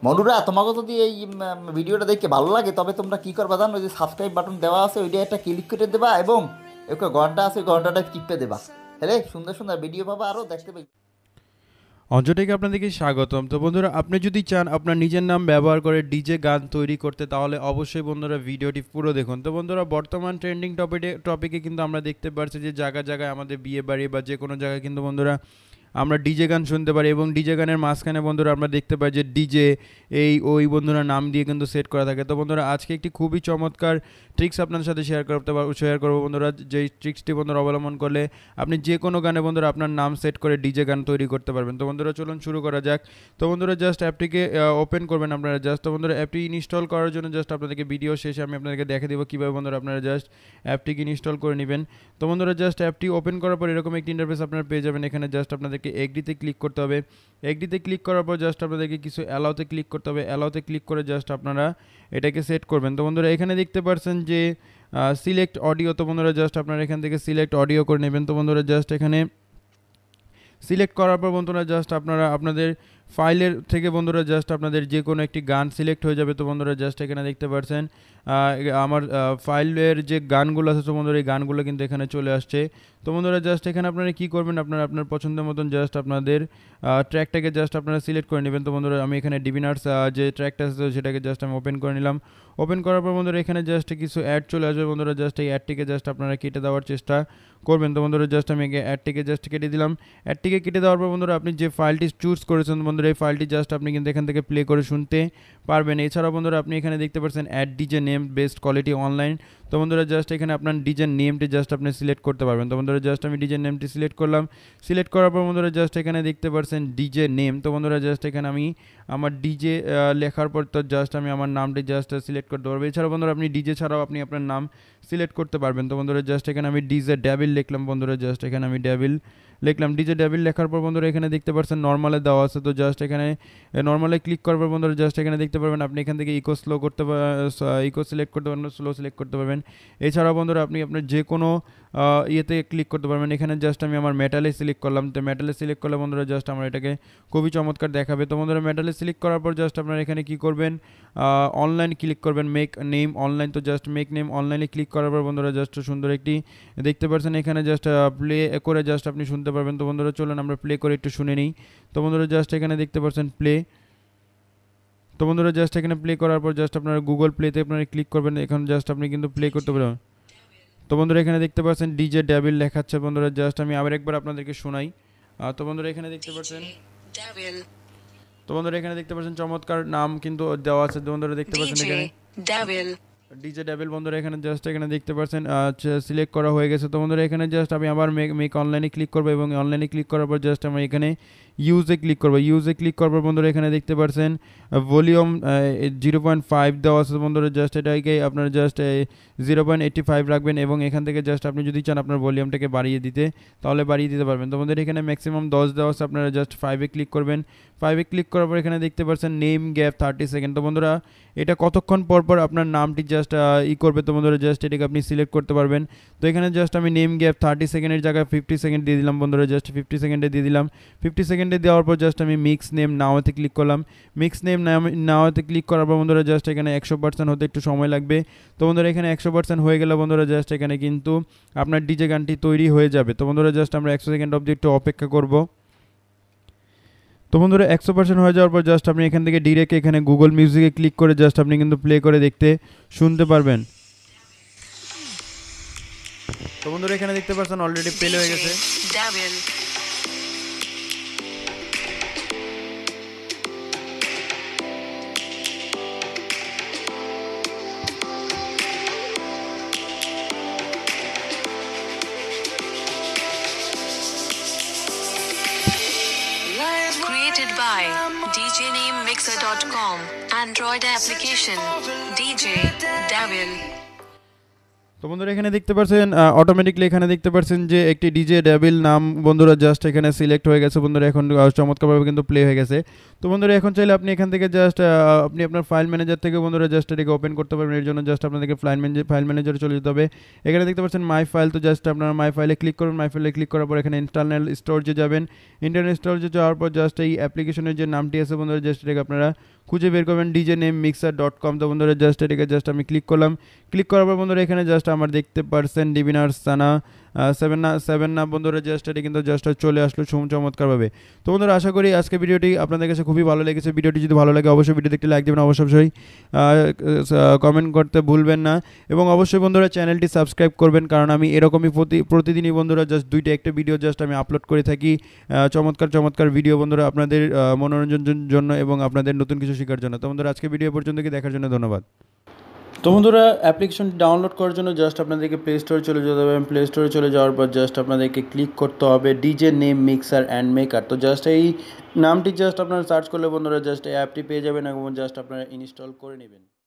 বন্ধুরা তোমাকে যদি এই ভিডিওটা দেখে ভালো লাগে তবে তোমরা কি করবা জানো, ওই যে সাবস্ক্রাইব বাটন দেওয়া আছে ওইটা একটা ক্লিক করে দেবা এবং একটা ঘন্টা আছে ওই ঘন্টাটা টিপে দেবা। হ্যাঁ, সুন্দর সুন্দর ভিডিও পাবা আরও দেখতে পাই। অঞ্জটেকে আপনাদেরকে স্বাগতম। তো বন্ধুরা, আপনি যদি চান আপনার নিজের নাম ব্যবহার করে ডিজে গান তৈরি করতে, তাহলে অবশ্যই বন্ধুরা ভিডিওটি পুরো দেখুন। তো বন্ধুরা, বর্তমান ট্রেন্ডিং টপিকে কিন্তু আমরা দেখতে পাচ্ছি যে জায়গায় জায়গায় আমাদের বিয়ে বাড়ি বা যে কোনো জায়গায় কিন্তু বন্ধুরা আমরা ডিজে গান শুনতে পারি, এবং ডিজে গানের মাঝখানে বন্ধুরা আমরা দেখতে পাই যে ডিজে এই ওই বন্ধুরা নাম দিয়ে কিন্তু সেট করা থাকে। তো বন্ধুরা, আজকে একটি খুবই চমৎকার ট্রিক্স আপনাদের সাথে শেয়ার করবো বন্ধুরা, যেই ট্রিক্সটি বন্ধুরা অবলম্বন করলে আপনি যে কোনো গানে বন্ধুরা আপনার নাম সেট করে ডিজে গান তৈরি করতে পারবেন। তো বন্ধুরা চলুন শুরু করা যাক। তো বন্ধুরা, জাস্ট অ্যাপটিকে ওপেন করবেন আপনারা। জাস্ট তো বন্ধুরা, অ্যাপটি ইনস্টল করার জন্য জাস্ট আপনাদেরকে ভিডিও শেষে আমি আপনাদেরকে দেখে দেবো কীভাবে বন্ধুরা আপনারা জাস্ট অ্যাপটিকে ইনস্টল করে নেবেন। তো বন্ধুরা, জাস্ট অ্যাপটি ওপেন করার পর এরকম একটি ইন্টারফেস আপনারা পেয়ে যাবেন। এখানে জাস্ট আপনাদেরকে এগ্রিতে ক্লিক করতে হবে। এগ্রিতে ক্লিক করার পর জাস্ট আপনাদেরকে কিছু অ্যালাউতে ক্লিক করতে হবে। অ্যালাউতে ক্লিক করে জাস্ট আপনারা এটাকে সেট করবেন। তো বন্ধুরা, এখানে দেখতে পাচ্ছেন যে সিলেক্ট অডিও। তো বন্ধুরা, জাস্ট আপনারা এখান থেকে সিলেক্ট অডিও করে নেবেন। তো বন্ধুরা, জাস্ট এখানে সিলেক্ট করার পর বন্ধুরা জাস্ট আপনারা আপনাদের ফাইলের থেকে বন্ধুরা জাস্ট আপনাদের যে কোনো একটি গান সিলেক্ট হয়ে যাবে। তো বন্ধুরা, জাস্ট এখানে দেখতে পাচ্ছেন আমার ফাইলের যে গানগুলো আছে, তো বন্ধুরা এই গানগুলো কিন্তু এখানে চলে আসছে। তো বন্ধুরা, জাস্ট এখানে আপনারা কী করবেন, আপনারা আপনার পছন্দের মতন জাস্ট আপনাদের ট্র্যাকটাকে জাস্ট আপনারা সিলেক্ট করে নেবেন। তো বন্ধুরা, আমি এখানে ডিভিনার্স যে ট্র্যাকটা আছে সেটাকে জাস্ট আমি ওপেন করে নিলাম। ওপেন করার পর বন্ধুরা এখানে জাস্ট কিছু অ্যাড চলে আসবে। বন্ধুরা, জাস্ট এই অ্যাডটিকে জাস্ট আপনারা কেটে দেওয়ার চেষ্টা করবেন। তো বন্ধুরা, জাস্ট আমি অ্যাডটিকে জাস্ট কেটে দিলাম। অ্যাডটিকে কেটে দেওয়ার পর বন্ধুরা আপনি যে ফাইলটি চুজ করেছেন বন্ধুরা, এই ফাইলটি জাস্ট আপনি কিন্তু এখান থেকে প্লে করে শুনতে পারবেন। এছাড়াও বন্ধুরা আপনি এখানে দেখতে পাচ্ছেন add DJ name best quality online. তো বন্ধুরা, জাস্ট এখানে আপনার ডিজে নেমটি জাস্ট আপনি সিলেক্ট করতে পারবেন। তো বন্ধুরা, জাস্ট আমি ডিজে নেমটি সিলেক্ট করলাম। সিলেক্ট করার পর বন্ধুরা জাস্ট এখানে দেখতে পাচ্ছেন ডিজে নেম। তো বন্ধুরা, জাস্ট এখানে আমি আমার ডিজে লেখার পর তো জাস্ট আমি আমার নামটি জাস্ট সিলেক্ট করতে পারবো। এছাড়াও বন্ধুরা আপনি ডিজে ছাড়াও আপনি আপনার নাম সিলেক্ট করতে পারবেন। তো বন্ধুরা, জাস্ট এখানে আমি ডিজে ডেভিল লিখলাম। বন্ধুরা, জাস্ট এখানে আমি ডেভিল লিখলাম। ডিজে ডেভিল লেখার পর বন্ধুরা এখানে দেখতে পাচ্ছেন নর্মালে দেওয়া আছে। তো জাস্ট এখানে নর্মালে ক্লিক করার পর বন্ধুরা জাস্ট এখানে দেখতে পারবেন আপনি এখান থেকে ইকো স্লো করতে ইকো সিলেক্ট করতে পারবেন, স্লো সিলেক্ট করতে পারবেন। এছাড়াও বন্ধুরা আপনি আপনার যে কোনো ইয়েতে ক্লিক করতে পারবেন। এখানে জাস্ট আমি আমার মেটালে সিলেক্ট করলাম। তো মেটালে সিলেক্ট করলে বন্ধুরা জাস্ট আমার এটাকে খুবই চমৎকার দেখাবে। তো বন্ধুরা, মেটালে সিলেক্ট করার পর জাস্ট আপনারা এখানে কী করবেন, অনলাইন ক্লিক করবেন, মেক নেম অনলাইন। তো জাস্ট মেক নেম অনলাইনে ক্লিক করার পর বন্ধুরা জাস্ট সুন্দর একটি দেখতে পাচ্ছেন এখানে জাস্ট প্লে করে জাস্ট আপনি শুনতে পারবেন। তো বন্ধুরা চলুন আমরা প্লে করে একটু শুনে নিই। তো বন্ধুরা, জাস্ট এখানে দেখতে পাচ্ছেন প্লে। তো বন্ধুরা, জাস্ট এখানে প্লে করার পর জাস্ট আপনারা গুগল প্লেতে আপনারা ক্লিক করবেন। এখন জাস্ট আপনি কিন্তু প্লে করতে পারবেন। তো বন্ধুরা, এখানে দেখতে পাচ্ছেন ডিজে ডেভিল লেখাচ্ছে। বন্ধুরা, জাস্ট আমি আবার একবার আপনাদেরকে শোনাই। তো বন্ধুরা এখানে দেখতে পাচ্ছেন, তো বন্ধুরা এখানে দেখতে পাচ্ছেন চমৎকার নাম কিন্তু দেওয়া আছে। তো বন্ধুরা দেখতে পাচ্ছেন এখানে ডিজে ডেভিল। বন্ধুরা এখানে জাস্ট এখানে দেখতে পাচ্ছেন সিলেক্ট করা হয়ে গেছে। তো বন্ধুরা এখানে জাস্ট আমি আবার মেক অনলাইনে ক্লিক করবো, এবং অনলাইনে ক্লিক করার পর জাস্ট আমি এখানে ইউজে ক্লিক করবো। ইউজে ক্লিক করার পর বন্ধুরা এখানে দেখতে পাচ্ছেন ভলিউম 0.5 দেওয়া আছে। বন্ধুরা, জাস্ট এটাকে আপনারা জাস্ট 0.85 রাখবেন, এবং এখান থেকে জাস্ট আপনি যদি চান আপনার ভলিউমটাকে বাড়িয়ে দিতে তাহলে বাড়িয়ে দিতে পারবেন। তো বন্ধুরা এখানে ম্যাক্সিমাম 10 দেওয়া আছে, আপনারা জাস্ট 5-এ ক্লিক করবেন। 5-এ ক্লিক করার পর এখানে দেখতে পাচ্ছেন নেম গ্যাপ 30 সেকেন্ড। তো বন্ধুরা, এটা কতক্ষণ পর পর আপনার নামটি জাস্ট করবে। তো বন্ধুরা, জাস্ট এটাকে আপনি সিলেক্ট করতে পারবেন। তো এখানে জাস্ট আমি নেম গ্যাপ 30 সেকেন্ডের জায়গায় 50 সেকেন্ড দিয়ে দিলাম। বন্ধুরা, জাস্ট 50 সেকেন্ডে দিয়ে দিলাম। 50 সেকেন্ডে দেওয়ার পর জাস্ট আমি মিক্স নেম নাওতে ক্লিক করলাম। মিক্স নেম নাওতে ক্লিক করার পর বন্ধুরা জাস্ট এখানে 100% হতে একটু সময় লাগবে। তো বন্ধুরা এখানে 100% হয়ে গেলে বন্ধুরা জাস্ট এখানে কিন্তু আপনার ডিজে গানটি তৈরি হয়ে যাবে। তো বন্ধুরা, জাস্ট আমরা 100 সেকেন্ড অবধি একটু অপেক্ষা করব। তো বন্ধুরা 100% হয়ে যাওয়ার পর জাস্ট আপনি এখান থেকে ডিরেক্ট এখানে গুগল মিউজিকে ক্লিক করে জাস্ট আপনি কিন্তু প্লে করে দেখতে শুনতে পারবেন। তো বন্ধুরা এখানে দেখতে পাচ্ছেন অলরেডি প্লে হয়ে গেছে। Created by djnamemixer.com, Android application, DJ Devil. তো বন্ধুরা এখানে দেখতে পাচ্ছেন অটোমেটিকলি এখানে দেখতে পাচ্ছেন যে একটি ডিজে ডেভিল নাম বন্ধুরা জাস্ট এখানে সিলেক্ট হয়ে গেছে বন্ধুরা, এখন চমৎকারভাবে কিন্তু প্লে হয়ে গেছে। তো বন্ধুরা এখন চাইলে আপনি এখান থেকে জাস্ট আপনি আপনার ফাইল ম্যানেজার থেকে বন্ধুরা জাস্ট এটাকে ওপেন করতে পারবেন। এর জন্য জাস্ট আপনাদেরকে ফাইল ম্যানেজারে চলে যেতে হবে। এখানে দেখতে পাচ্ছেন মাই ফাইল, তো জাস্ট আপনারা মাই ফাইলে ক্লিক করুন। মাই ফাইলে ক্লিক করার পর এখানে ইন্টারনাল স্টোরেজে যাবেন। ইন্টারনাল স্টোরেজে যাওয়ার পর জাস্ট এই অ্যাপ্লিকেশনের যে নামটি আছে বন্ধুরা জাস্ট এটাকে আপনারা খুঁজে বের করবেন, djnamemixer.com। তো বন্ধুরা জাস্ট এটাকে জাস্ট আমি ক্লিক করলাম। ক্লিক করার পর বন্ধুরা এখানে জাস্ট আমার দেখতে পারছেন ডিভিনার সানা সেভেন না বন্ধুরা জাস্ট এটা কিন্তু জাস্ট চলে আসলো চমৎকারভাবে। তো বন্ধুরা আশা করি আজকে ভিডিওটি আপনাদের কাছে খুবই ভালো লেগেছে। ভিডিওটি যদি ভালো লাগে অবশ্যই ভিডিওতে একটি লাইক দেবেন, অবশ্যই কমেন্ট করতে ভুলবেন না, এবং অবশ্যই বন্ধুরা চ্যানেলটি সাবস্ক্রাইব করবেন, কারণ আমি এরকমই প্রতিদিনই বন্ধুরা জাস্ট দুইটা একটা ভিডিও জাস্ট আমি আপলোড করে থাকি, চমৎকার ভিডিও বন্ধুরা আপনাদের মনোরঞ্জনের জন্য এবং আপনাদের নতুন কিছু শেখার জন্য। তো বন্ধুরা আজকে ভিডিও পর্যন্ত কি দেখার জন্য ধন্যবাদ। তো বন্ধুরা অ্যাপ্লিকেশন ডাউনলোড করার জন্য জাস্ট আপনাদেরকে প্লে স্টোরে চলে যেতে হবে। প্লে স্টোরে চলে যাওয়ার পর জাস্ট আপনাদেরকে ক্লিক করতে হবে DJ name mixer and maker. তো জাস্ট এই নামটি জাস্ট আপনারা সার্চ করলে বন্ধুরা জাস্ট এই অ্যাপটি পেয়ে যাবেন এবং জাস্ট আপনারা ইনস্টল করে নেবেন।